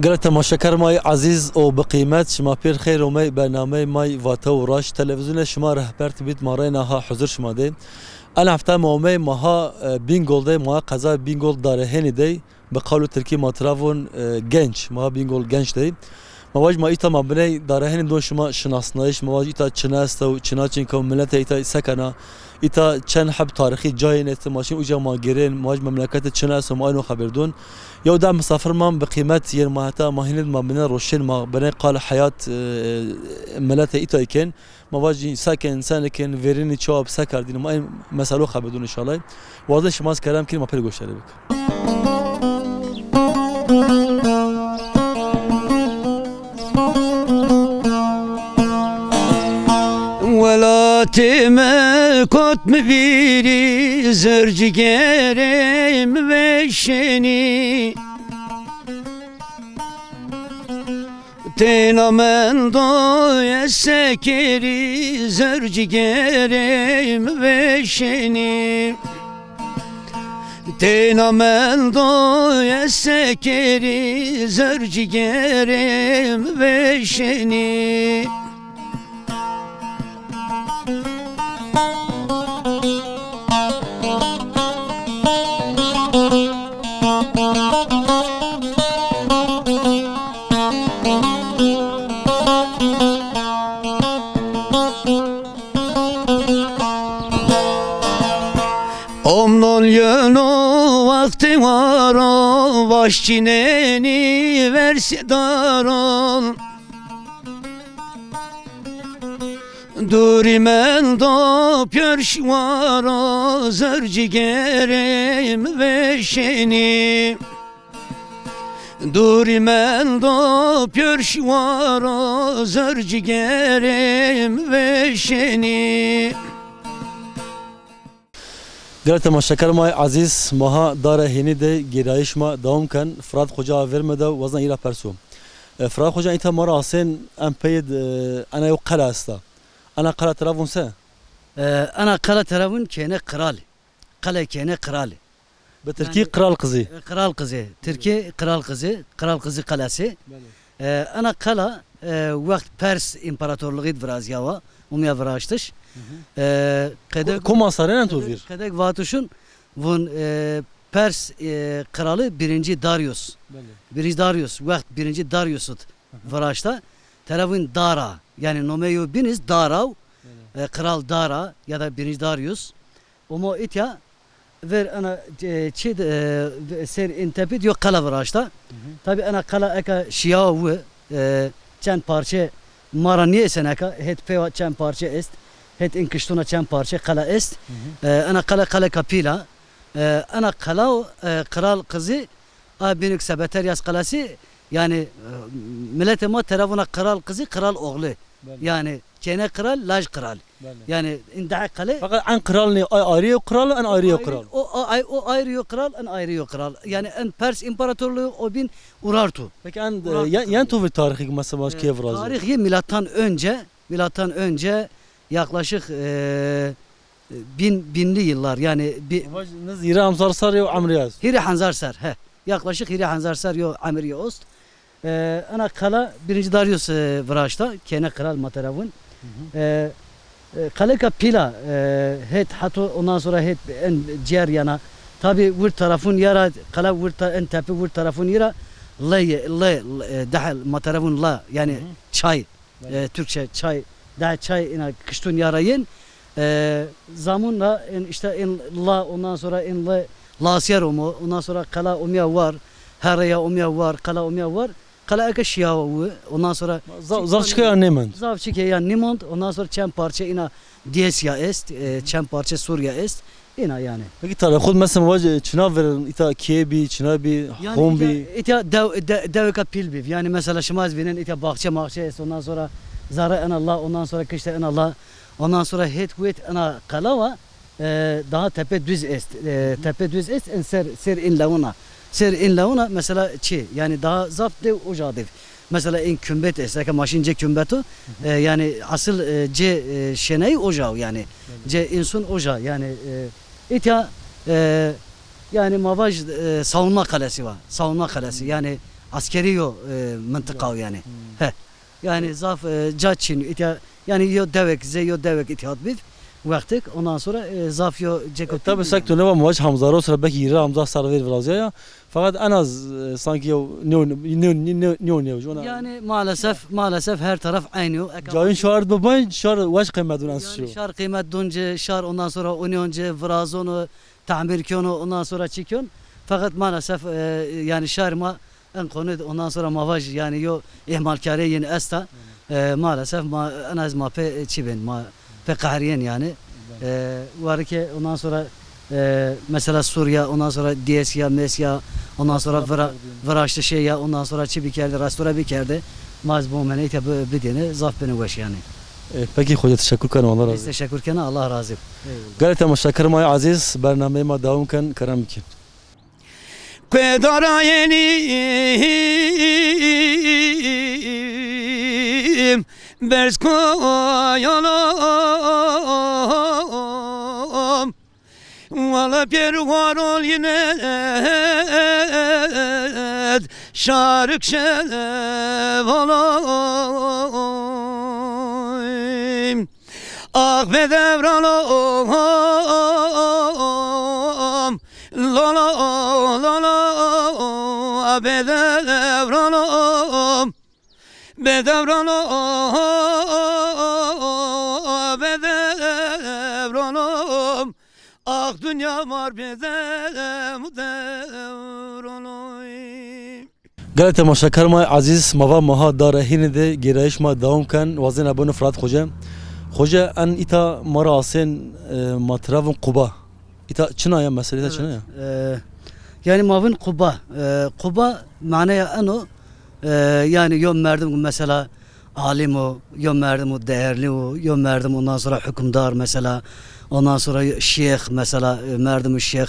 قالت تماشاكر ماي عزيز او بقيمت شما بير خير وماي برنامج ماي واتو راش تلفزيون شما رهبرت بيت مارينا ها حضور شما دي انا هفته مومي ماها بينجول دي ما قضا بينجول داره هني دي بقولو تركي ما ترافون جنش ما بينجول جنش دي مواج ما ایتا مبنی داره هنی دو شما شناسنایش مواج ایتا چناست و چناچین که ملت ایتا سکنا ایتا چند حب تاریخی جای نیست ماشین اوجا ما گیرین مواج مملکت چناست و ما اینو خبردون یو دا مسافر ما بقیمت یر ماهتا ماهینید مبنی روشن ما بنی قال حیات ملت ایتا کن مواج سکن انسان کن ویرینی چوب سکر دین ما این مسئله خبردون ان شاء الله واضح شما کردم که ما پر گوش داریم Velatime kot mu biri zırcı gerim ve şeni Tenamen doya sekeri zırcı gerim ve şeni Tenamen doya sekeri zırcı gerim ve şeni Omnol yönü vakti var o Vaşçineni versi darol Durimen do pörş var o Zırcı gerim ve şeni Durimen do pörş var o Zırcı gerim ve şeni قالت تماشاكر ماي عزيز ماها داره هني دي گرایش ما دوام كان فراد خوجا ورمدا وزن يلا پرسوم فراد خوجا انت مرا حسين ام بيد انا يو قلا استا انا قلا ترافون سا انا قلا ترافون كينه قرالي قلا كينه قرالي بتركي قرال قزي قرال قزي تركي قرال قزي قلاسي انا قلا وقت پرس امپراتورluğu vraziyava umya vrashtish Koma sarınan tuvir. Kedek vatuşun vun Pers kralı 1. Darius. 1. Darius. Vakt 1. Darius'ut varaşta tarafın Dara yani nomeyo biniz Darav kral Dara ya da 1. Darius. Omo itya ver ana çid ser intepid yok kala varaşta. Tabi ana kala eka şiyavu çend parça mara niye seneka het peva çend parça est. هت إنكشتونا كم بارشة قلا است أنا قلا كابيلا أنا قلا قرال قزي بينك سبتر ياس قلاسي يعني ملت ما ترافونا قرال قزي قرال أغلى يعني كنا قرال لاج قرال يعني إن دعك قلا فقط عن قرالني أيريو قرال أن أيريو قرال أو أيريو قرال أن أيريو قرال يعني أن بارس إمبراطورلو أو بين أورارتو لكن ينتو في التاريخ مثلا باش كيف رازي تاريخ milattan önce yaklaşık binli yıllar yani Hiri Hanzarsar yo Amriyaz. Hiri Hanzarsar yaklaşık Hiri Hanzarsar yo Amriyaz. Ana kala 1. Darius vraşta kene kral materavun. Kale kapila het hato ondan sonra het en ciğer yana tabi vur tarafın yara kala vur en tepe vur tarafın yara la dahil materavun la yani çay Türkçe çay daha çay ina kıştun yarayın zamanla işte in la ondan sonra in la lasyer omu ondan sonra kala omya var heraya omya var kala omya var kala ekşiya ondan sonra zavçıkaya Nimond zavçıkaya Nimond ondan sonra çem parça ina Diesya est çem parça Suriye est ina yani. Peki tabii khud mesela vacı çınav verin ita kebi çınabi hombi ita devka pilbi yani mesela şimaz binen ita bahçe est ondan sonra Zara en Allah ondan sonra kışta en Allah ondan sonra het kuvvet ana kalava daha tepe düz est en ser in launa mesela yani daha zapt de ocadev mesela in kümbet est maşince kümbetu yani asıl şenay ocav yani insun oca yani itya yani mavaj savunma kalesi var savunma kalesi yani askeri yo mıntıka yani. He. Yani zaf caçin itya yani yo devek ze yo devek itihad bif vaktik ondan sonra zaf yo cekot. Tabii sektör ne var muhaç Hamza Rosra belki yeri Hamza Sarver biraz ya. Fakat en az sanki yo ne Yani maalesef her taraf aynı yo. Cayın şahar babayın şahar vaş kıymetun ansız Yani şar kıymet dunce şar ondan sonra onyonce vrazonu tamir konu ondan sonra çıkıyor. Fakat maalesef yani şarma en konu ondan sonra mavaj yani yo ihmalkare yeni esta maalesef en az mape çiben ma pe kahriyen yani var ki ondan sonra mesela Suriye ondan sonra Diyesya Mesya ondan sonra Vıraşlı şey ya ondan sonra Çibiker'de Rastura Biker'de mazbum mene ite bidene zaf beni veş yani. Peki hoca teşekkür ederim Allah razı olsun. Teşekkür ederim Allah razı olsun. Gayet teşekkür ederim aziz bernameyma devam kan karam ki. Kedara yenim Bers koyalım Vala pervarol yine Şarık şevalayım Ah be devralım La la la la bedevranım bedevranım Ah dünya var bedevranım Gayet teşekkür ederim aziz mava maha darahini de girayiş ma devam kan vazin abone Fırat hoca. Hoca en ita mara asen matravun Kuba. İta Çın'a ya mesele Çın'a ya. Yani mavin Kuba. Kuba manaya ano yani yom verdim mesela alim o, yom verdim o değerli o, yom verdim ondan sonra hükümdar mesela, ondan sonra şeyh mesela verdim o şeyh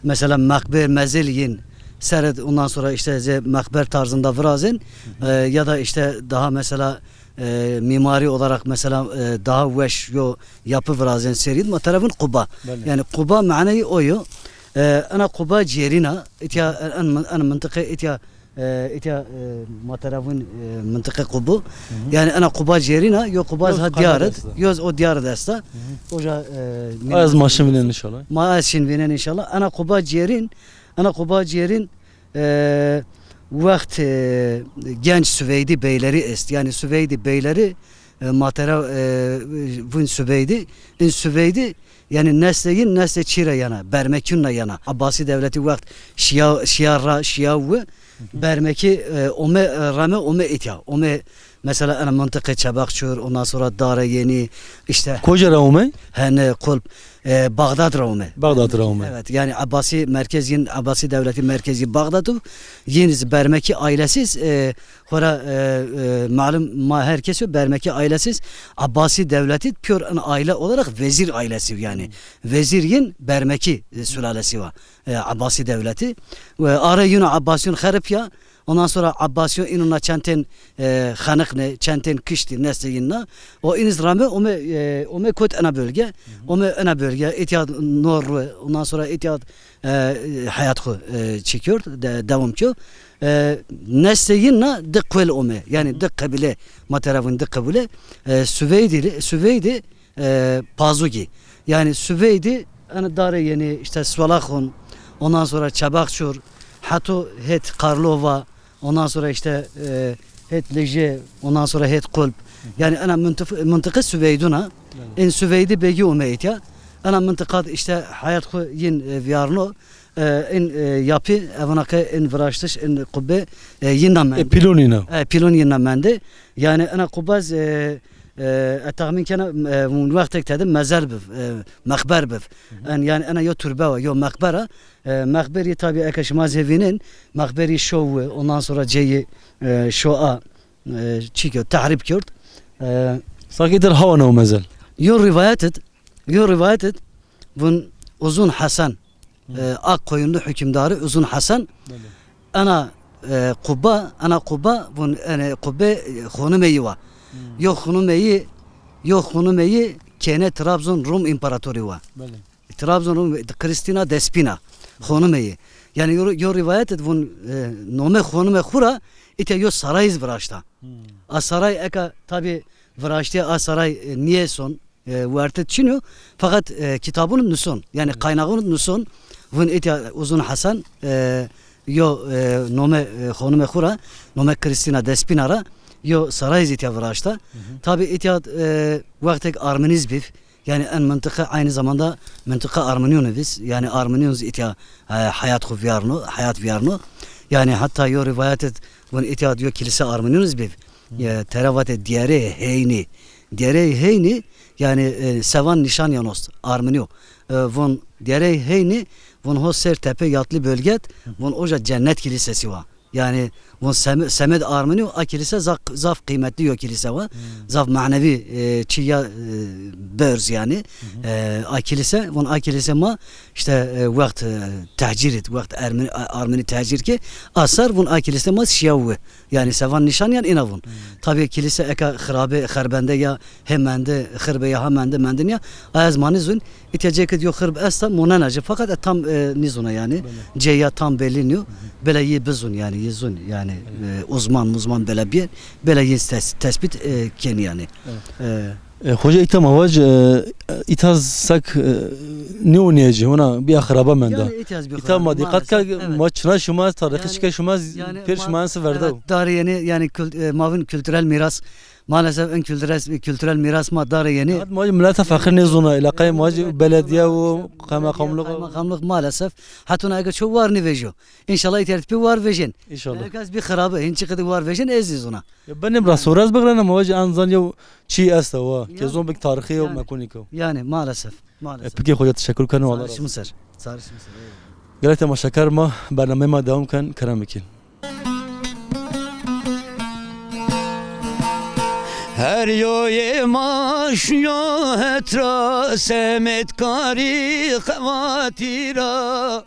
mesela makber mezeliyin seret ondan sonra işte makber tarzında vrazin ya da işte daha mesela mimari olarak mesela daha veş yo yapı vrazin serid ma tarafın Kuba. Yani Kuba manayı oyu. أنا قبا جيرينا إتيا أنا منطقة إتيا ما تعرفون منطقة قبو يعني أنا قبا جيرينا يو قبا ها ديارد يوز أو ديارد أستا وجا Az maaşın binen inşallah. maaşın binen inşallah أنا قبا جيرين وقت genç Süveydi beyleri est yani Süveydi beyleri matera vun Süveydi yani nesle çire yana Bermekün'le yana Abbasi devleti vakt Şiavı Bermeki ome itya ome mesela ana mantıkı Çabakçur ondan sonra Dara Yeni işte Koca Raume? Hani kulp Bağdat Raume. Bağdat Raume. Evet yani Abbasi devleti merkezi Bağdat'ı yeniz Bermeki ailesiz hora malum herkes Bermeki ailesiz Abbasi devleti pür aile olarak vezir ailesi yani vezirin Bermeki sülalesi var Abbasi devleti ve ara yine Abbasiyon harip ya ondan sonra Abbasiyon inuna çenten hanık ne çenten kıştı nesleyinna o iniz rame ome kot ana bölge etiyad Norve ondan sonra etiyad hayatı çekiyor devam ediyor nesleyinna dıkkvel ome yani dık kabile matarafın dık kabile Süveydi Pazugi yani Süveydi ana dare yeni işte Svalakon ondan sonra Çabakçur Hatu het Karlova ondan sonra işte het Leje ondan sonra het Kulp yani ana mıntıka Süveyduna en Süveydi begi umeytya ana mıntıka işte hayat yin viyarno en yapı evanaka en viraştış en kubbe yinnam pilon yinnam mende yani ana kubaz tahmin kana من وقتك تاد مزار بف مخبر بف يعني أنا يو تربة يو مخبرة مخبري tabi أكش ما زهفينين مخبري شو ondan sonra جاي شو çikiyor tahrip kurt Sakidir hava ne mezel yo rivayetet bun Uzun Hasan Akkoyunlu hükümdarı Uzun Hasan ana Kuba bun Kubbe Hunumeyi var Yok Hunumeyi kene Trabzon Rum İmparatoru var. Trabzon Rum Kristina Despina Hunumeyi. Yani yo rivayet et vun nome khonume khura ite yo sarayız vraşta. A saray eka tabi vraşta a saray niye son vertet çinu fakat kitabının nusun yani kaynağının nusun vun ite uzun Hasan yo nome khonume khura nome Kristina Despinara yo sarayız ite vraşta. Tabi ite vaktek Armeniz bif. Yani en mıntıka aynı zamanda mıntıka Armeniyonuviz. Yani Armeniyonuviz itiya hayat viyarno, hayat viyarno. Yani hatta yo rivayet et bunu itiya diyor kilise Armeniyonuviz bir. Teravate diğeri heyni. Diğeri heyni yani sevan nişan yanos Armeniyo. Von diğeri heyni von ho ser tepe yatlı bölget von oja cennet kilisesi var. Yani bu Semed Armeniyo a kilise zaf kıymetli yok kilise var. Zaf manevi çiya börz yani. A kilise, von a kilise ma işte vakt tehcir et, vakt Armeni tehcir ki asar von a kilise ma şiyavı. Yani sevan nişan yani inavun. Tabii kilise eka kharbende ya hemende khırbe ya hemende mendin ya azmanı zün itecek diyor khırb esta monanacı fakat tam nizuna yani ceya tam beliniyor. Böyle iyi bizun yani yizun yani uzman böyle bir böyle iyi tespit ken yani. Hoca itam avac itazsak ne oynayacağım ona bir akraba mende. İtam ma dikkat ka maçına şuma tarihi çıkar şuma bir şumansı verdi. Dariyeni yani mavin kültürel miras maalesef en kültürel miras ma dariyeni. Maç millete fakir ne zona ilakay maç belediye ve kaymakamlık maalesef hatuna ega çok var ne vejo. İnşallah tertibi var vejen. İnşallah. Herkes bir harabe hinçi kadar var vejen eziz ona. Benim rasoraz bagran ama maç anzan ya çi asta wa kezon bir tarihi ve makoniko. Yani maalesef. Peki hoca teşekkür ederim Allah. Sarışımsır. Galata ma şeker ma barnamema devam kan keramikin. Her yoye maş yo hetra semet kari khavatira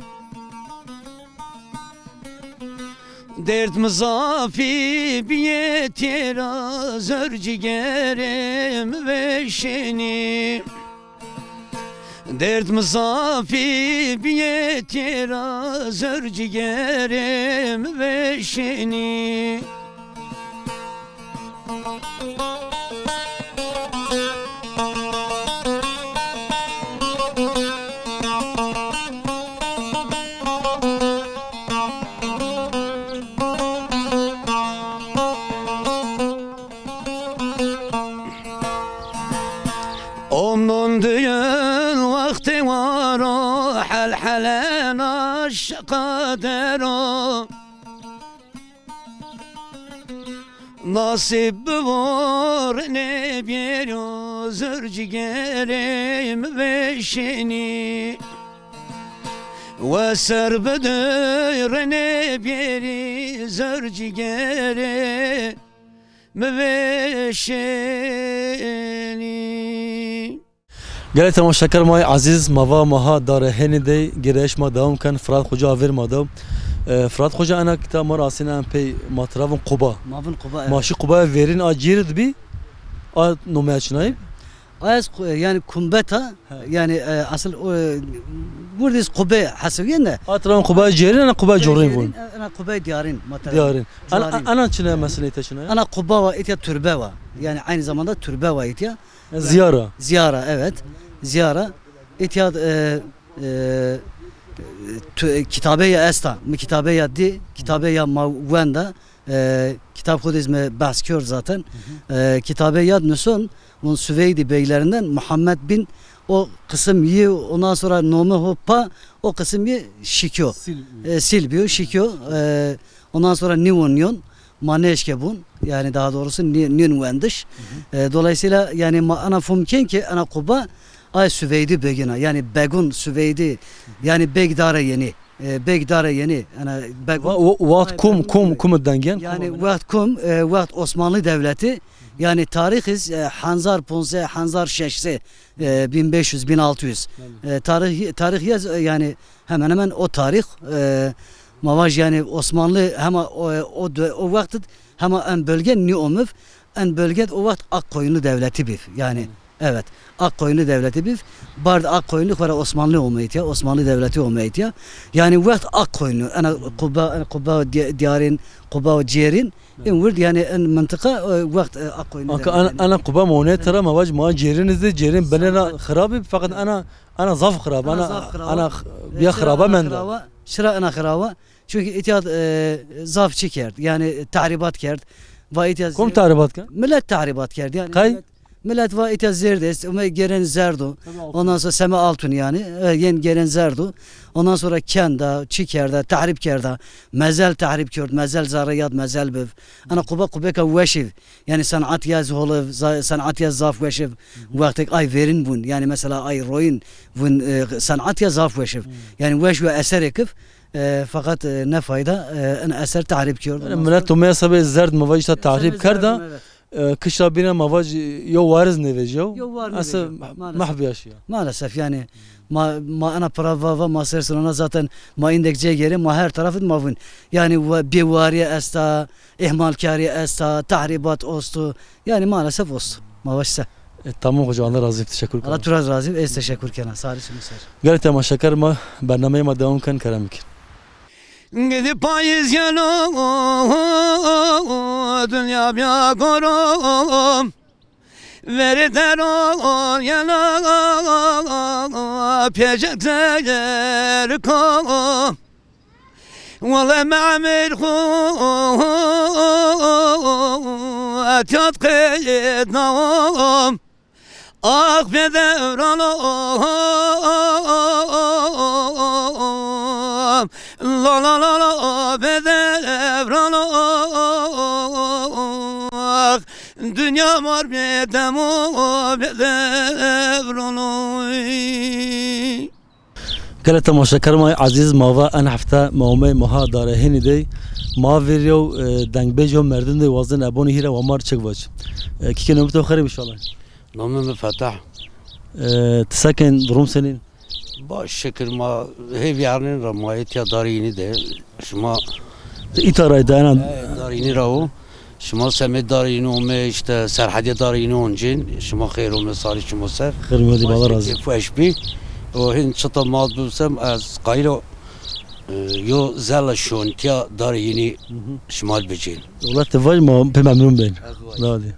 dert muzafi biyetira zörcigerim ve şeni dert muzafi biyetira zörcigerim ve şeni Onun düğün vakti var o hal halen aşk kader o nasip var ne bir o zırcigerim ve şeni ve serbeder ne bir zırcigerim ve şeni. Galata ma şeker ma aziz mava maha dar heni de gireş ma devam kan Fırat Hoca aver ma devam. Fırat Hoca ana kita mar asina pey matravun Quba. Mavin Quba. Maşı Quba verin acird bi a nomeaçnayım. Az yani kumbeta yani asıl buradayız Quba hasıgen de. Atran Quba cirin ana Quba jorin vun. Ana Quba diyarin matara. Diyarin. Ana çine mesele teşine. Ana Quba ve itya türbe var. Yani aynı zamanda türbe var itya. Ziyara. Ziyara evet. Ziyara itya kitabe-ya esta, kitabe-ya di, kitabe-ya mavvenda, kitap kodizmi bahs kör zaten. Kitabe-ya nüsun, bunun Süveydi beylerinden Muhammed bin o kısım yi ondan sonra nome hoppa o kısım yi şikyo. Silbiyo, şikyo. Ondan sonra nivonyon, maneşke bun. Yani daha doğrusu nivonvendiş. Dolayısıyla yani ana fumken ki ana Quba ay Süveydi begina yani Begun Süveydi yani Begdare yeni Begdare yeni yani Vat kum dengen yani Vat Osmanlı Devleti yani tarihiz Hanzar Ponse Hanzar Şeşse 1500-1600 tarih yaz yani hemen o tarih mavaj yani Osmanlı hem o vakit hem en bölge Niomov en bölge o vakit Akkoyunlu Devleti bir yani Evet. Akkoyunlu devleti bir. Barda Akkoyunlu var Osmanlı olmayıt ya. Osmanlı devleti olmayıt ya. Yani vakt Akkoyunlu. Ana Kuba diyarın Kuba ciğerin. İnvurd yani en mıntıka vakt Akkoyunlu Anka ana kuba mone tara mavac ma cerin cerin benena kharabi fakat ana zaf kharab ana biya kharaba menda. Şıra ana kharaba. Çünkü itiyat zaf çeker. Yani tahribat kert. Va itiyat Kom tahribat ka? millet tahribat kert. Yani Kay? millet va itiyat zerdes. Ama geren zerdu. Ondan sonra Sema Altun yani. Yen geren zerdu. Ondan sonra kenda, çikerda, tahrip kerda. Mezel tahrip kert. Mezel zarayat, mezel bev. Ana kuba ka veşiv. Yani sanat yaz holu, sanat yaz zaf veşiv. Vaktik ay verin bun. Yani mesela ay royun bun sanat yaz zaf veşiv. Yani veş ve eser ekip. fakat ne fayda en eser tahrip kör. Millet tomaya sabe zerd mavac ta tahrip kerda. Kışla bina mavac yo variz neveciyo. Asa mahv yaşıyor. Maalesef yani ma ana prava ve maser sonra zaten ma indekçe geri ma her tarafı mavun. Yani bevariye esta, ihmalkariye esta, tahribat ostu. Yani maalesef ostu. Mavaşsa. Tamam hocam Allah razı olsun. Teşekkür ederim. Allah turaz razı olsun. Teşekkür kenan. Sarısı mısır. Gayet ama şeker ma bernameye ma devam kan keramik. Gidip payız yanım dünya bir korum Veriter ol yanım peşekler kom Valla me'amir at yat kıyıdnam Ah be devranım La la la la be devranım Dünya var be demo be devranım Gayet ama şeker ma aziz mava en hafta maume maha dare heni de ma veriyor dengbejo merdin de vazın aboni hira ve mar çıkvaç. Kike nöbete xarib inşallah. نامم فتح تسكن durum senin. باش شکر ما هی بیارن را مایت یا دارینی ده شما İtarayı dayanan دارینی راو شما سمت دارینی اومه işte سرحدی دارینی اونجین شما خیر اومه سالی شما سر kırmızı bağlar razı. فوش بی و هین چطور ما دوستم از قایلو یو زل شونتیا دارینی شمال بجین Ulan tevaj ma pe memnun ben. Hadi.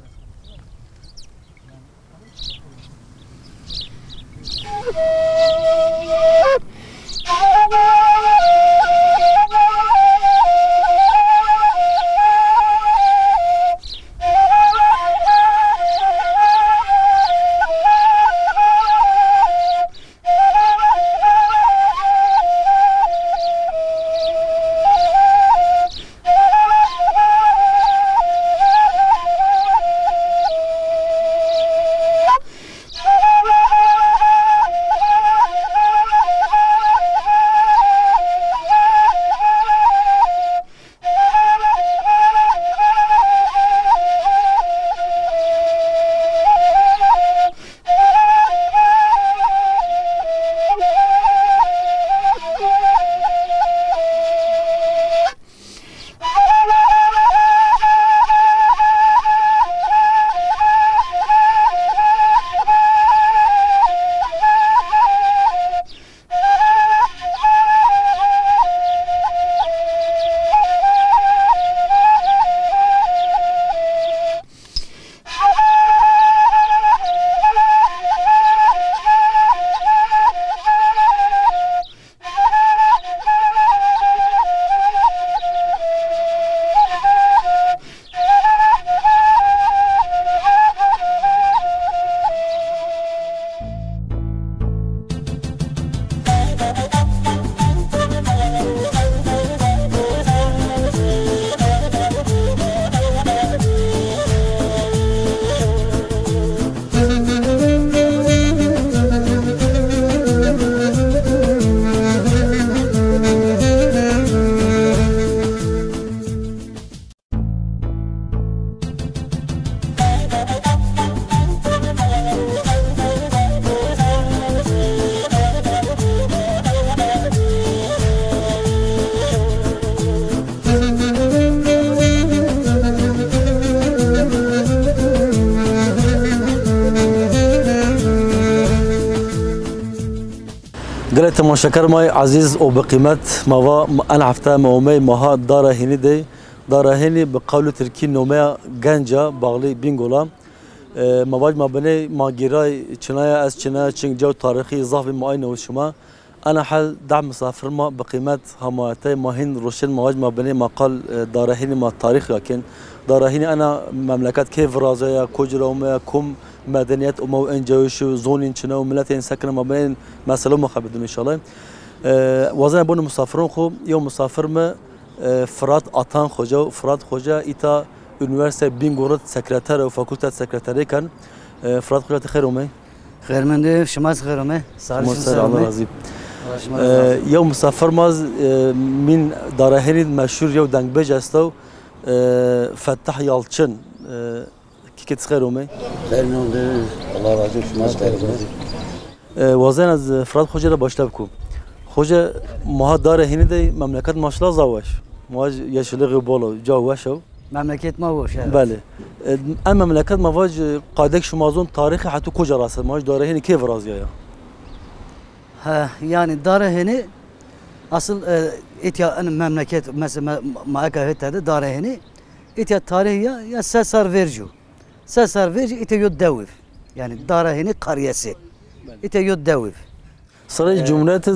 تماشاگر مای عزیز و بقیمت موا انا هفته مومی ماها داره هنی دی داره هنی به قول ترکی نومه گنجا باغلی بینگولا مواج ما بني ما جراي چنايا از چنايا چنگ جو تاريخي اضافي معينه وشما انا حل دعم مسافر ما بقيمه هماتي ماهين روشن مواج ما بني ما قال دارهيني ما تاريخ لكن دارهيني انا مملكات كيف رازيا كوجروما كم مدنيات ومو انجوش زونين چنا وملتين سكن ما بين مساله مخبدون ان شاء الله وزن بون مسافرون خو يوم مسافر ما فرات اتان خوجا فرات خوجا ايتا üniversite Bingöl'de sekreter ve fakülte sekreteriyken Fırat Hoca خير ومي خير من ده شماس خير ومي صار الله razı يوم مسافر ماز من دارهني مشهور يو دنگبج استو فتح يالçın كيكت خير ومي خير من ده الله razı شماس خير ومي وزن از Fırat Hoca ile başla بكم Hoca maha darehini de memleket maşla zavaş maha yaşlığı bolo cavaşo memleket ma boş evet. بله اما مملكت مواج قادك شمازون تاريخي حتى كوجا راس مواج دارهني كيف رازيا Ha, yani Daraheni asıl itya memleket mesela maakahette Daraheni itya tarihi ya Sesar Vercu. Sesar Vercu itya yod devif. Yani Daraheni kariyesi. İtya yod devif. صار Cumhuriyet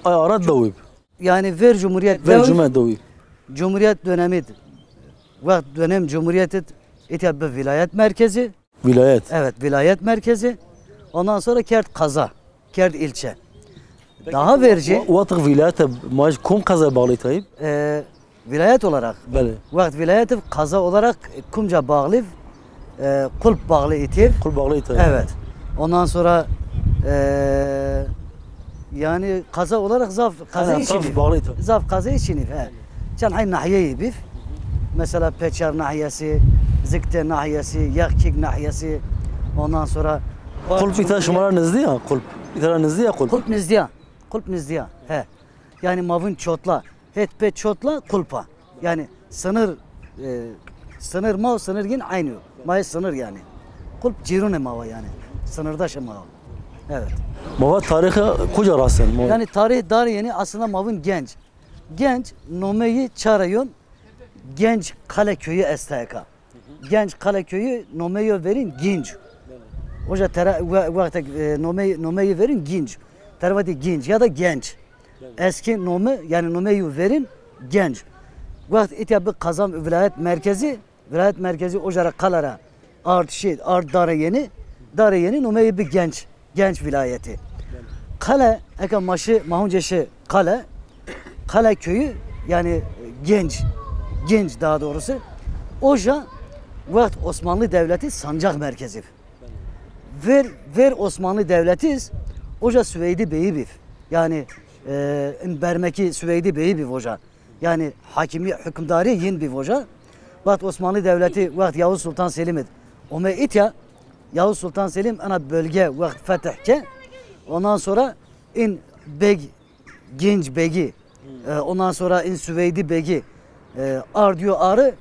ayarad davib Yani Ver Cumhuriyet ve Cumhuriyet davib Cumhuriyet dönemidir. Vakit dönem Cumhuriyeti itya bir vilayet merkezi. vilayet Evet, vilayet merkezi. Ondan sonra Kert kaza. Kert ilçe. Daha verici vatık vilayete maj kum kaza bağlı tayip vilayet olarak bale vakit vilayeti kaza olarak kumca bağlı kulp bağlı itir. kul bağlı tayip Evet. Ondan sonra yani kaza olarak zaf kaza için. bağlı tayip Zaf kaza için. He. Can hay nahiyeyi bif. Mesela Peçar nahiyesi, Zikte nahiyesi, Yakçik nahiyesi. Ondan sonra kulp bir tane şumara nizdi ya kulp bir tane nizdi ya kulp Kulp nizdiya. Kulp nizdiya. He. Yani mavın çotla. Hetpe çotla kulpa. Yani sınır sınır mav sınır yine aynı. May sınır yani. Kulp cirune mava yani. Sınırdaş mava. Evet. mava tarihi koca rasen Yani tarih dar yeni aslında mavın genç. Genç nomeyi çağırıyor. Genç Kale Köyü STK. Genç Kale Köyü nomeyi verin genç. Oja vakti nomeyi verin genç. Tervati genç ya da genç. Eski nome yani nomeyi verin genç. Vakti itya bir kazam vilayet merkezi ojara kalara art dare yeni nomeyi bir genç vilayeti. Kale eka maşı mahunceşi kale köyü yani genç daha doğrusu oja vakti Osmanlı Devleti sancak merkezi. Ver Osmanlı Devletiz oja Süveydi Bey'i bif. Yani Bermeki Süveydi Bey'i bif oja. Yani hakimi hükümdarı yin bif oja. Vakti Osmanlı Devleti vakti Yavuz Sultan Selim'id. Ome itya Yavuz Sultan Selim ana bölge vakti fethke. Ondan sonra in beg genç begi. Ondan sonra in Süveydi begi. Ar diyor arı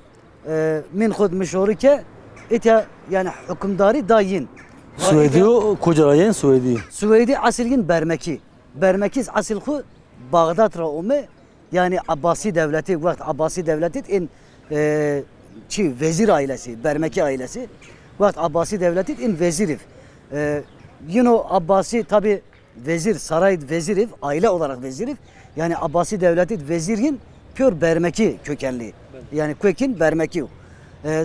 min khud mişoru ke itya yani hükümdarı da yin. Suudi koca rayen Suudi Süveydi asilgin Bermeki. Bermekiz asilhu Bağdat raume yani Abbasi Devleti vakti Abbasi Devleti in vezir ailesi Bermeki ailesi vakti Abbasi Devleti in vezirif. Abbasi tabi vezir saray vezirif aile olarak vezirif. Yani Abbasi Devleti vezirin pür Bermeki kökenli. Yani kökin Bermeki.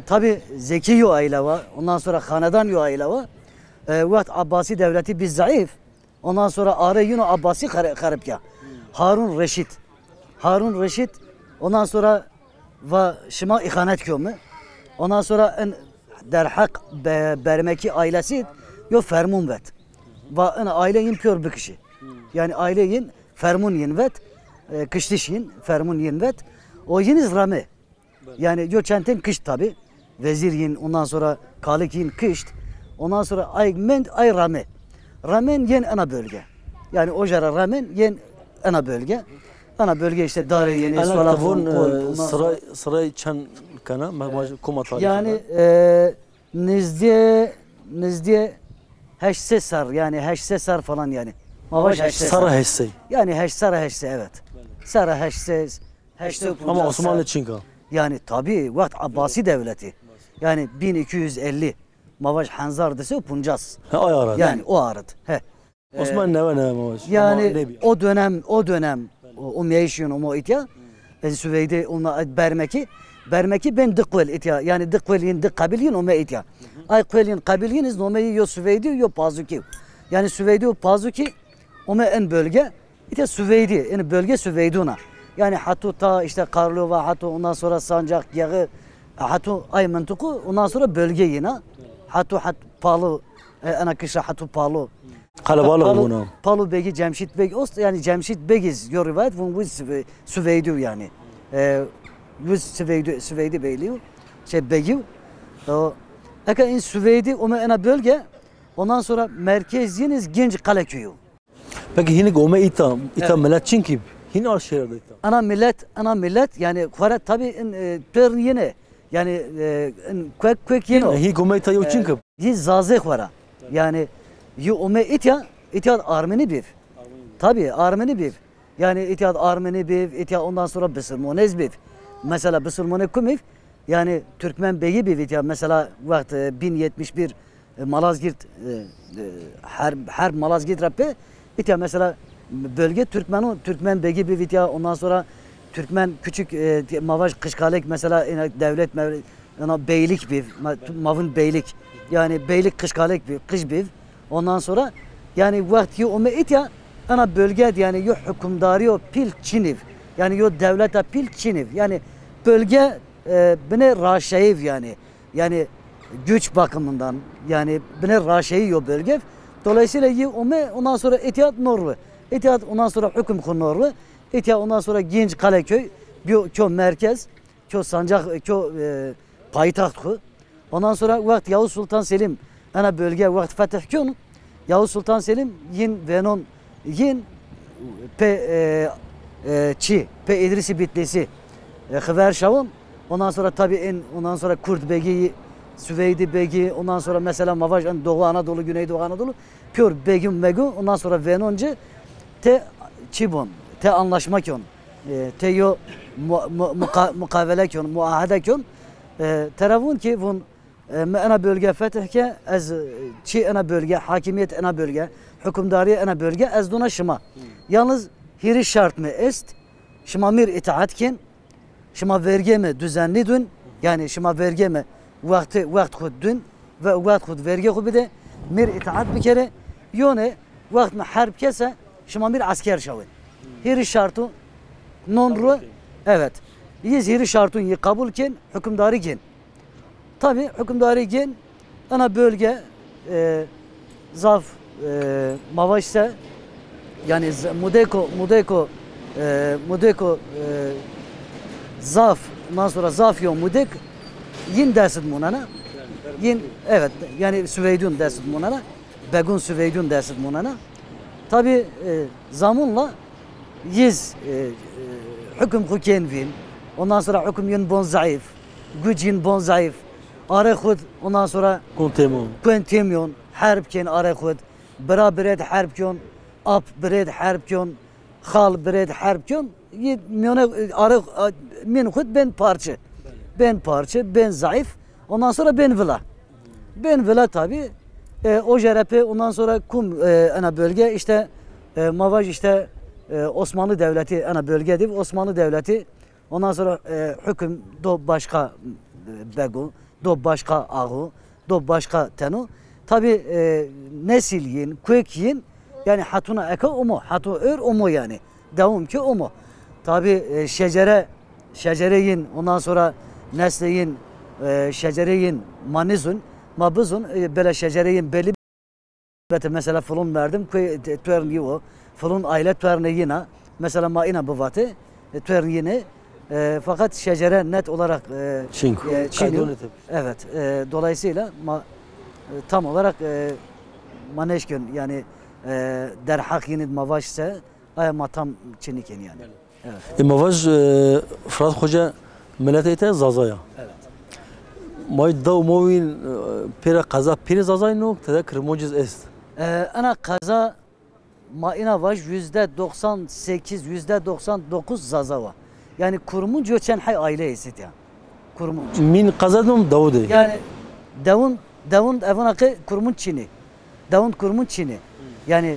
Tabi Zeki aile var. Ondan sonra hanedan aile var. Vakit Abbasi Devleti biz zayıf. Ondan sonra arı yine Abbasi karıpya. Harun Reşit. Ondan sonra ve şima ihanet kömü. Ondan sonra en derhak Bermeki ailesi yo fermun vet. Ve en aile yin pür bir kişi. Yani aile yin fermun yin vet. Kışlış yin fermun yin vet. O yiniz rame. Yani yo çenten kış tabi. Vezir yin ondan sonra kalik yin kışt. Ondan sonra ay rame. Ramen yen ana bölge. Yani ojara ramen yen ana bölge. Ana bölge işte Dare yeni Solafon saray çan kana kuma tarihi. Yani nizdiye heşsesar yani heşsesar falan yani. Mavaş heşte. Sara hesse. Yani Sara heşte evet. Sara heşte. Heşte Ama Osmanlı Çinka. Yani tabi vakt Abbasi devleti. Yani 1250 Mavaş Hanzar dese Puncas. Ha ay aradı. Yani o aradı. He. Osmanlı ne var ne var. Yani o dönem o meşhur o itya Süveyde ona bermeki ben dıkvel itya yani dıkvelin dıkkabilin o itya. Ay kvelin kabiliniz no meyi yo Süveyde yo Pazuki. Yani Süveyde o Pazuki o en bölge itya Süveyde yani bölge Süveyduna. Yani hatu ta işte Karlova hatu ondan sonra Sancak yağı hatu ay mantıku ondan sonra bölge yine hatu palu ana kışa hatu palu. Kalabalık buna. Palu Begi Cemşit Bey yani Cemşit Begiz your rivayet bu Süveydi yani. Yüz Süveydi Beyliği şey Begi. O eka in Süveydi o ana bölge ondan sonra merkeziniz Genç Kaleköyü. Peki hinik ome ita millet Çinki. Hin arşehirde ita. Ana millet yani kara tabi per yine yani kwek yine. Hinik ome ita yo Çinki. Yiz zazek vara. Yani yu ome itya Armeni biv. Tabi Armeni biv. Yani itiyat Armeni biv, itiyat ondan sonra Bısırmonez biv. Mesela Bısırmonez kumiv. Yani Türkmen beyi biv itiyat. Mesela vakti 1071 Malazgirt her Malazgirt rappe itiyat mesela bölge Türkmen beyi biv itiyat. Ondan sonra Türkmen küçük Mavaş Kışkalek mesela devlet beylik biv. Mavın beylik. Yani beylik Kışkalek biv, kış biv. Ondan sonra yani vakti o itya ana bölge yani yo hükümdarı o pil Çiniv. Yani yo devlete pil Çiniv. Yani bölge bine raşeyiv yani. Yani güç bakımından yani bine raşeyi yo bölge. Dolayısıyla yo ondan sonra itiyat Norlu. İtiyat ondan sonra hüküm Norlu. İtiyat ondan sonra Genç Kaleköy. Kyo merkez. Kyo sancak. Kyo payitaht. Ondan sonra vakti Yavuz Sultan Selim ana bölge vakti fetih kyon. Yavuz Sultan Selim yin venon yin pe İdrisi Bitlisi Hıver Şavun ondan sonra tabi ondan sonra Kurt Begi Süveydi Begi ondan sonra mesela Mavaş Doğu Anadolu Güneydoğu Anadolu Pür Begim Megu ondan sonra venoncu te çibon te anlaşma kyon te yo mukavele kyon muahede kyon tarafun ki bun ana bölge fetihke az çi ana bölge hakimiyet ana bölge hükümdari ana bölge az dona şıma yalnız hiri şart mı est şıma mir itaatken şıma vergi mi düzenli dün yani şıma vergi mi vakt khud dün ve vakt khud vergi khud bide mir itaat bir kere yone vakt mı harp kese şıma mir asker şavın hiri şartı nonru evet yiz hiri şartın kabul ken hükümdari ken tabi hükümdari gen ana bölge zaf Mavaş'sa yani Mudeko zaf ondan sonra zaf yo Mudek yin dersin munana yin evet yani Süveydun dersin munana Begun Süveydun dersin munana tabi zamanla yiz hüküm hukenvin ondan sonra hüküm yin bon zayıf güç yin bon zayıf Arı khud ondan sonra Kontemyon harp ken arı khud beraber harp kyon ap bered harp kyon khal bered harp kyon miyone arı min khud ben parça ben zayıf ondan sonra ben vila tabi o jerepe ondan sonra ana bölge işte Mavaş işte Osmanlı Devleti ana bölgedir Osmanlı Devleti ondan sonra hüküm do başka begu do başka ağı, do başka tenu. Tabi nesil yin, kök yin yani hatuna eka omo, hatu ör omo yani. Devam ki omo. Tabi şecere yin ondan sonra nesli yin, şecere yin manizun, mabuzun böyle şecere yin belli mesela fulun verdim tüern yivo, fulun aile tüerne yine mesela maina buvatı tüern yine fakat şecere net olarak Çin. Evet. Dolayısıyla tam olarak maneşkün yani derhak yeni Mavaş'sa ama tam Çin'iken yani. Evet. Mavaş Fırat Hoca milletiyete zazaya. Evet. May da umovin pere kaza pere zazay no tada kırmocuz est. Ana kaza maina var %98, %99 Zaza var. Yani kurumun göçen hay aile esit ya. Kurumun. Min kazadım Davud'u. Yani Davun evin kurumun Çin'i. Davun kurumun Çin'i. Yani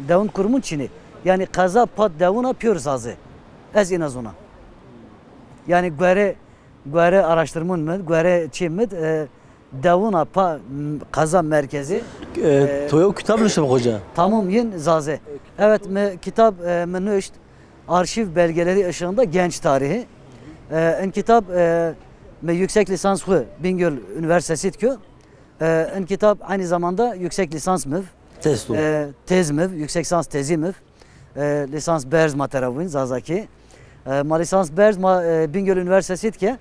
Davun kurumun Çin'i. Yani kaza pat Davun yapıyor Zazı. Ez en az ona. Yani göre araştırmanın mı, göre Çin mi, Davun'a pa kaza merkezi. Toya kitap nişim hoca. Tamam yin Zaze. Evet kitap menüşt arşiv belgeleri ışığında genç tarihi. En kitap yüksek lisans hu Bingöl Üniversitesi diyor. En kitap aynı zamanda yüksek lisans mı? Testo. Tez mi? Yüksek lisans tezi mi? Lisans berz materavın Zazaki. Ma lisans berz Bingöl Üniversitesi ki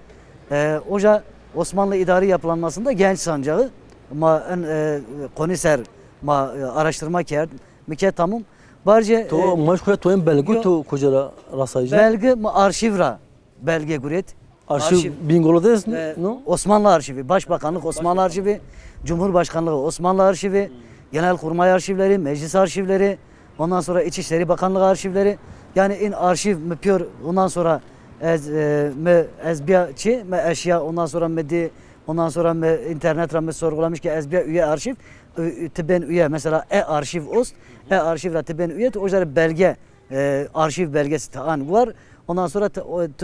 oja Osmanlı idari yapılanmasında genç sancağı ma koniser ma araştırma ker mike tamam. Barce To maşkuya toyun belge to kocara rasayıcı. belge ma arşivra belge guret. Arşiv Bingöl'deyiz no? Osmanlı Arşivi, Başbakanlık Osmanlı Arşivi, Cumhurbaşkanlığı Osmanlı Arşivi, Genelkurmay Arşivleri, Meclis Arşivleri, ondan sonra İçişleri Bakanlığı Arşivleri. Yani in arşiv müpüyor ondan sonra ezbiyaçı me eşya ondan sonra medi ondan sonra me internet ramı sorgulamış ki ezbiya üye arşiv tiben üye mesela arşiv ost arşiv tiben üye o yüzden belge arşiv belgesi taan var ondan sonra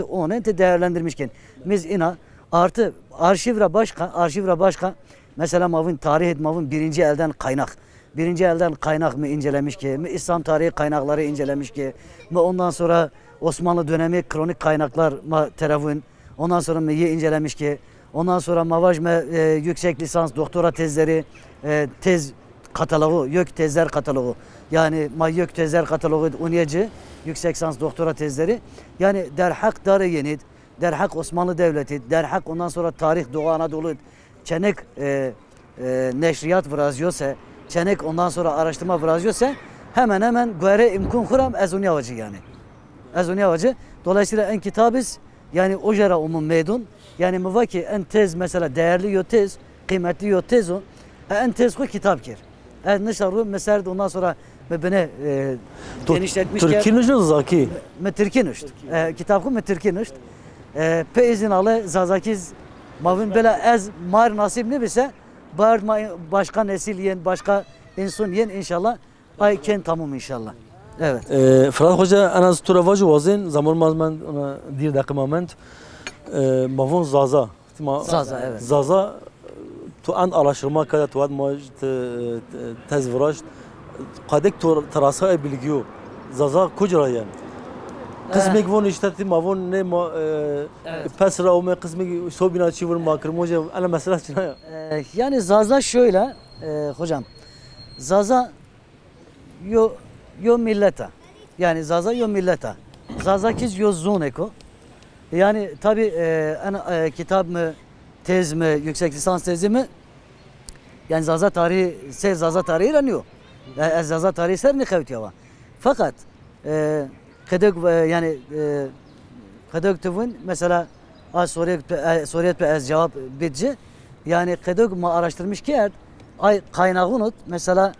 onu değerlendirmişken biz ina artı arşivra başka mesela mavın tarih mavın birinci elden kaynak mı incelemiş ki mi İslam tarihi kaynakları incelemiş ki mi ondan sonra Osmanlı dönemi kronik kaynaklar terafün ondan sonra mı incelemiş ki ondan sonra mavaj mı yüksek lisans doktora tezleri tez katalogu yok tezler katalogu yani yok tezler katalogu unyacı yüksek lisans doktora tezleri yani derhak darı yenid derhak Osmanlı Devleti derhak ondan sonra tarih Doğu Anadolu çenek neşriyat vrazyosa çenek ondan sonra araştırma vrazyosa hemen göre imkan kuram ezunya vacı yani. Ezunya vacı. Dolayısıyla en kitabız yani ojara umum meydun. Yani muvaki en tez mesela değerli yo tez, kıymetli yo tez o. En tez ko kitap ker. En nişarı mesela ondan sonra beni genişletmiş ker. Türkiye nişin zaki. Türkiye nişt. Kitap ko Türkiye nişt. Pe izin alı zazakiz mavin bela ez mar nasip ne bise bar başka nesil yen başka insan yen inşallah ay ken tamam inşallah. Evet. Fırat Hoca en az tura vacı vazin zaman mazmen ona dir dakika moment mavun Zaza. Zaza evet. Zaza tu an araştırma kada tu ad maj tez vraş kadek tu tarasa bilgiyo Zaza kujra yani. Kısmik von işte mavun ne ma pesra o me kısmik sobina çivur makır moja ana mesela çina. Yani Zaza şöyle hocam. Zaza yo milleta. Yani Zaza yo milleta. Zaza kiz yo zoneko. Yani tabi kitap mı tez mi yüksek lisans tezi mi yani Zaza tarihi ranıyor. Zaza tarihi ser ne kavtiya. Fakat kadek yani kadek tuvun mesela Soryet pe az cevap bitci yani kadek ma araştırmış ki ay kaynağı unut mesela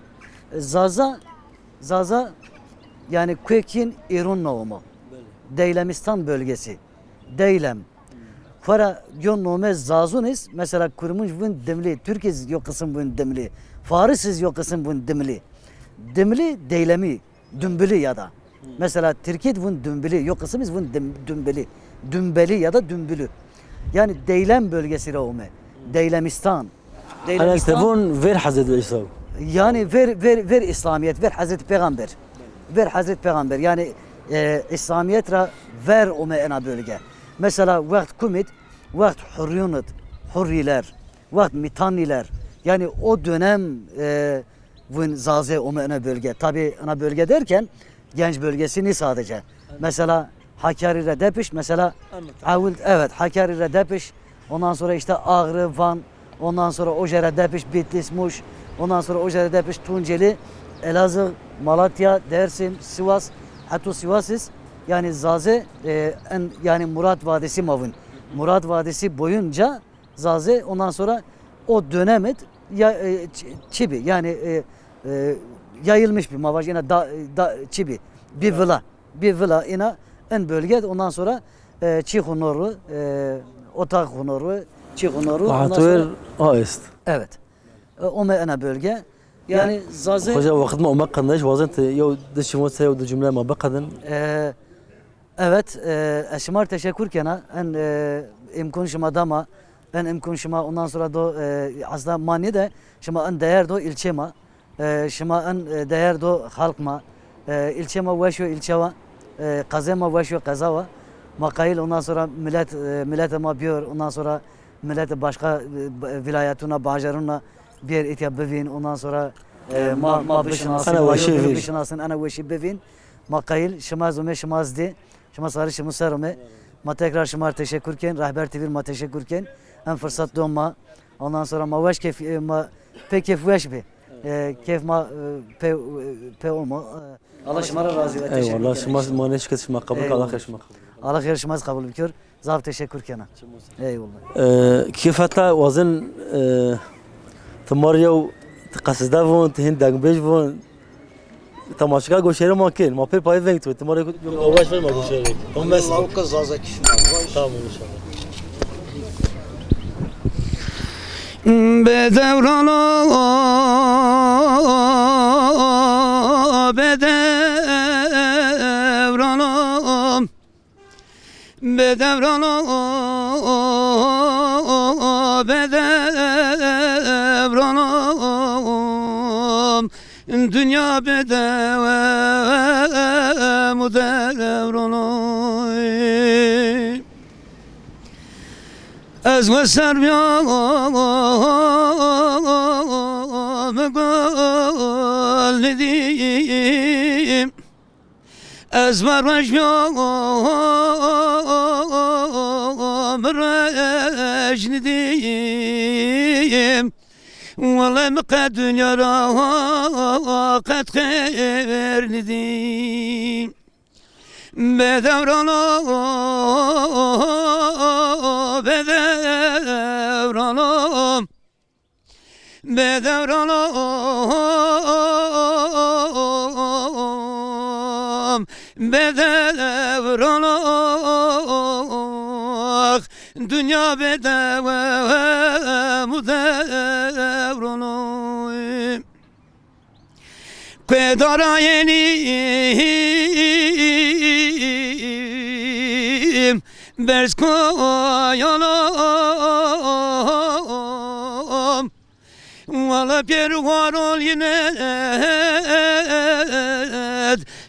Zaza yani Kökin İrun Noğumu Deylemistan bölgesi Deylem Fara yon nome Zazunis mesela kurmuş bun demli Türkiz yok kısım bun demli Farisiz yok kısım bun demli Deylemi Dümbülü ya da mesela Türkiye bun dümbülü yok kısımız bun dümbeli ya da dümbülü yani Deylem bölgesi rağme Deylemistan Ana ver Hazreti İsa. Yani ver İslamiyet, ver Hazreti Peygamber. Ver Hazreti Peygamber. Yani İslamiyet ra ver o meena bölge. Mesela vakt kumit, vakt hurriyonut, hurriler, vakt mitaniler. Yani o dönem vın zaze o meena bölge. Tabi ana bölge derken genç bölgesini sadece. Mesela Hakkari Redepiş, mesela evet Hakkari Redepiş. Ondan sonra işte Ağrı, Van, ondan sonra Oje Redepiş, Bitlis, Muş. Ondan sonra Oje Redepiş, Tunceli, Elazığ, Malatya, Dersim, Sivas, hatta Sivas'ız. Yani Zaze yani Murat Vadisi Mavın. Murat Vadisi boyunca Zaze ondan sonra o dönemet ya Çibi yani yayılmış bir mavaj yine çibi bir villa yine en bölge ondan sonra çi hunoru otak hunoru çi hunoru ondan Hatır sonra est. evet o ana bölge yani zaze Hoca vakit ma kandaş vazent yo dışımı sev de cümle ma bakadın. evet eşmar teşekkür kena en imkan şuma dama en imkan şuma ondan sonra do aslında mani de şuma en değer do ilçe ma şuma en değer do halk ma ilçe ma veşo ilçe va kaze ma veşo kaza va makayil ondan sonra millet ma biyor ondan sonra millet başka vilayetuna bajarına bir itya bevin ondan sonra ma bişnasın ana veşi bevin makayil şımaz şımaz di şımaz sarı şımaz sarıme ma tekrar şımar teşekkürken Rahber TV ma teşekkürken en fırsat doğma ondan sonra ma veş kef ma pek kef veş bi kef ma pe olma Allah şımara razı ve teşekkür Eyvallah şımaz ma ne şıkıt şıma kabul Allah khir şıma Allah khir şımaz kabul bikör zav teşekkür kena eyvallah kif hatta vazın تمر يو تقصده فون تهين دنبش فون تماشا گوشهر ما کن ما پر پای ونگ تو تمر اواش فر ما گوشهر هم بس Allah o kazaza kişi tamam inşallah bedevranım dünya bedevranım devranım ez ve serviyam gönlediğim ez varmışım rejnediyim Vallahi mıqad dünyara qad xeyirlidim Bedevranım bedevranım bedevranım bedevranım dünya bedevranım devranım Kedara yenim Berz koyanım Valla pervar ol yine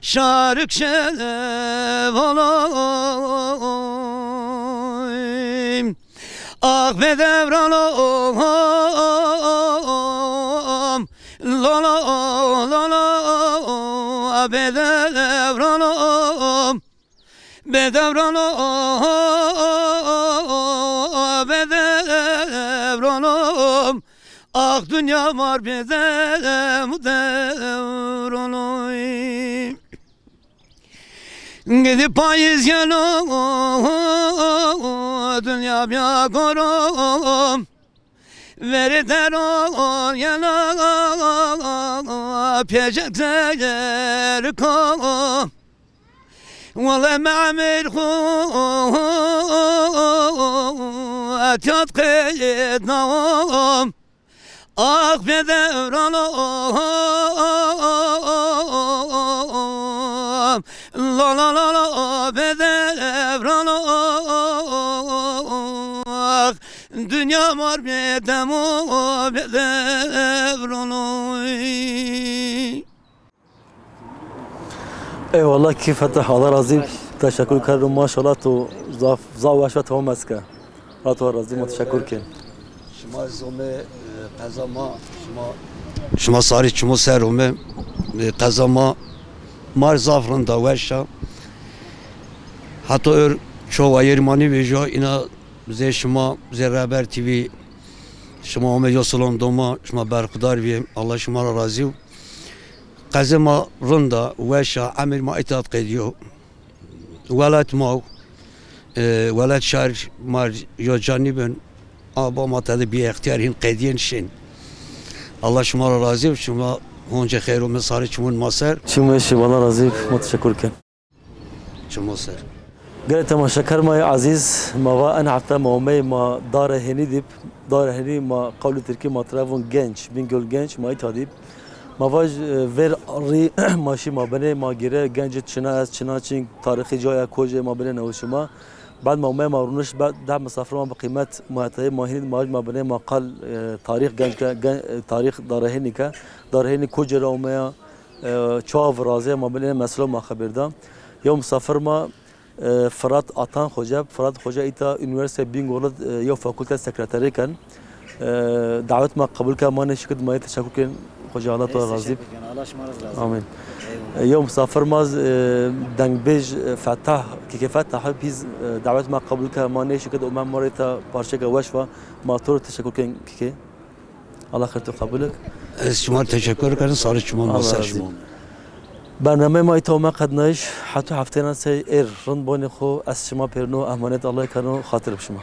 Şarık şev olayım Ah be devranım La la la la be devranım Be devranım Be devranım Ah dünya var be devranım Gidip payız yanım Dünya bir korum Veri deron yana Pecekler kom Vallahi me'amir At yat kıyıdnam Ah be devranım La la la la be devranım Ah dünya var be devranım Eyvallah kif hatta Allah razı teşekkür ederim maşallah tu zavaş ve tamam eska Allah razı teşekkür ederim Şuma zome kazama şuma sarı çumu serume kazama mar zafrın da veşa hatta çoğu ayırmani vejo ina bize şuma bize Rahber TV şuma ome yosulun doma şuma berkudar vi Allah şuma razı kazama rında veşa amir ma itaat ediyor velat ma velat şar mar yo caniben aba matadi bir ihtiyarın qediyen şin Allah şuma razı şuma هونجا خير ومساري چمون مصر شما شما راضی متشکر کن چمون مصر قال تماشا كرماي عزيز ما انا حتى مومي ما دار هني ديب دار هني ما قول تركي ما ترافون جنش بينقول جنش ما يتاديب ما واج فير ري ماشي ما بني ما غيره جنج تشنا تشنا تشين تاريخي جاي كوجه ما بني نوشما بعد مومي ما رونش بعد ده مسافر ما بقيمه ما تاي ما هني ما بني ما قال تاريخ جنج تاريخ دار هني كا دار هني كوجه روميا تشاف رازي ما بني مسلو ما خبردام يوم مسافر ما فرات آتان خوجه فرات خوجه ایتا یونیورسیته بینگولد یا فاکولته سکرتری کن دعوت ما قبول که ما نشکد ما تشکر کن خوجه الله تو راضی آمین يوم مسافر ماز دنگ بیج فتح که فتح پیز دعوت ما قبول که ما نشکد و من مریتا پارچه که وشوا ما تو تشکر کن که الله خیر تو قبولک شما تشکر کنم سال شما مصر شما برنامه ما ایتا ما قد نایش حتی هفته نسی رند بانی خو از شما پرنو امانت الله کنو خاطر بشما